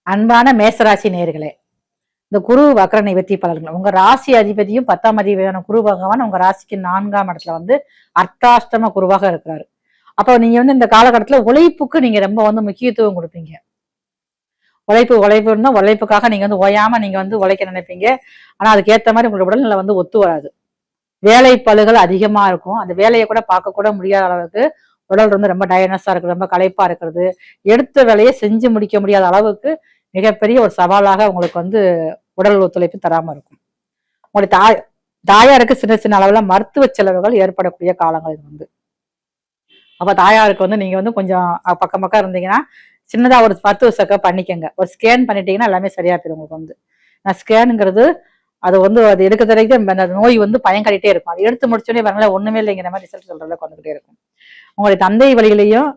அன்பான மேசராசி நேயர்களே, இந்த குரு வக்ர நிவர்த்தி பலன்கள் உங்க ராசி அதிபதியும் 10ஆம் அதிபதியான குரு பகவான் உங்க ராசிக்கு 4ஆம் இடத்துல அர்த்தாஷ்டம குருவாக இருக்கிறாரு. அப்போ நீங்க இந்த காலகட்டத்துல உழைப்புக்கு நீங்க ரொம்ப முக்கியத்துவம் கொடுப்பீங்க. உழைப்பு இருந்தா உழைப்புக்காக நீங்க ஓயாம நீங்க உழைக்க நினைப்பீங்க. ஆனா அதுக்கு ஏத்த மாதிரி உங்களோட உடல்நிலை ஒத்து வராது. வேலை பளுகள் அதிகமா இருக்கும். அந்த வேலையை கூட பார்க்க கூட முடியாத அளவுக்கு உடல் ரொம்ப டயர்னஸா இருக்கிறது, ரொம்ப களைப்பா இருக்கிறது, எடுத்த வேலையை செஞ்சு முடிக்க முடியாத அளவுக்கு மிகப்பெரிய ஒரு சவாலாக உங்களுக்கு உடல் ஒத்துழைப்பு தராம இருக்கும். உங்களுடைய தாயாருக்கு சின்ன சின்ன அளவுல மருத்துவ செலவுகள் ஏற்படக்கூடிய காலங்கள் இது. அப்ப தாயாருக்கு நீங்க கொஞ்சம் பக்கம் பக்கம் இருந்தீங்கன்னா சின்னதா ஒரு மருத்துவ செக்கப் பண்ணிக்கங்க. ஒரு ஸ்கேன் பண்ணிட்டீங்கன்னா எல்லாமே சரியா போயிடும் உங்களுக்கு. ஸ்கேனுங்கிறது அது அது எடுக்க தெரிவிக்க அந்த நோய் பயம் காட்டிட்டே இருக்கும். அது எடுத்து முடிச்சோடனே வரல ஒண்ணுமே இல்லைங்கிற மாதிரி ரிசல்ட் சொல்ற அளவுக்கு வந்துகிட்டே இருக்கும். உங்களுடைய தந்தை வழியிலையும்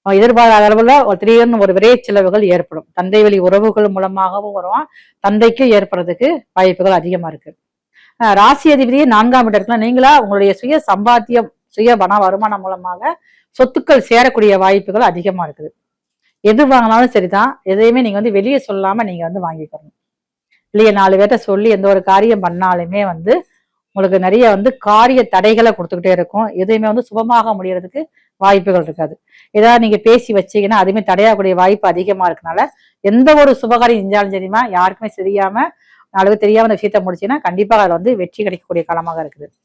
எதிர்பாராத அளவுல திடீர்னு ஒரு விரை செலவுகள் ஏற்படும். தந்தை வழி உறவுகள் மூலமாகவும் வரும், தந்தைக்கும் ஏற்படுறதுக்கு வாய்ப்புகள் அதிகமா இருக்கு. ராசி அதிபதியே 4ஆம் இடத்துல நீங்களா உங்களுடைய சுய சம்பாத்தியம் சுய வருமானம் மூலமாக சொத்துக்கள் சேரக்கூடிய வாய்ப்புகள் அதிகமா இருக்குது. எது வாங்கினாலும் சரிதான், எதையுமே நீங்க வெளியே சொல்லாம நீங்க வாங்கிக்கணும். இல்லையே 4 பேர்ட்ட சொல்லி எந்த ஒரு காரியம் பண்ணாலுமே உங்களுக்கு நிறைய காரிய தடைகளை கொடுத்துக்கிட்டே இருக்கும். எதையுமே சுபமாக முடியறதுக்கு வாய்ப்புகள் இருக்காது. ஏதாவது நீங்க பேசி வச்சீங்கன்னா அதுவுமே தடையாகக்கூடிய வாய்ப்பு அதிகமா இருக்கனால எந்த ஒரு சுபகாரியம் செஞ்சாலும் சரிமா யாருக்குமே தெரியாம 4 பேர் தெரியாம அந்த விஷயத்த முடிச்சீங்கன்னா கண்டிப்பா அதுல வெற்றி கிடைக்கக்கூடிய காலமாக இருக்குது.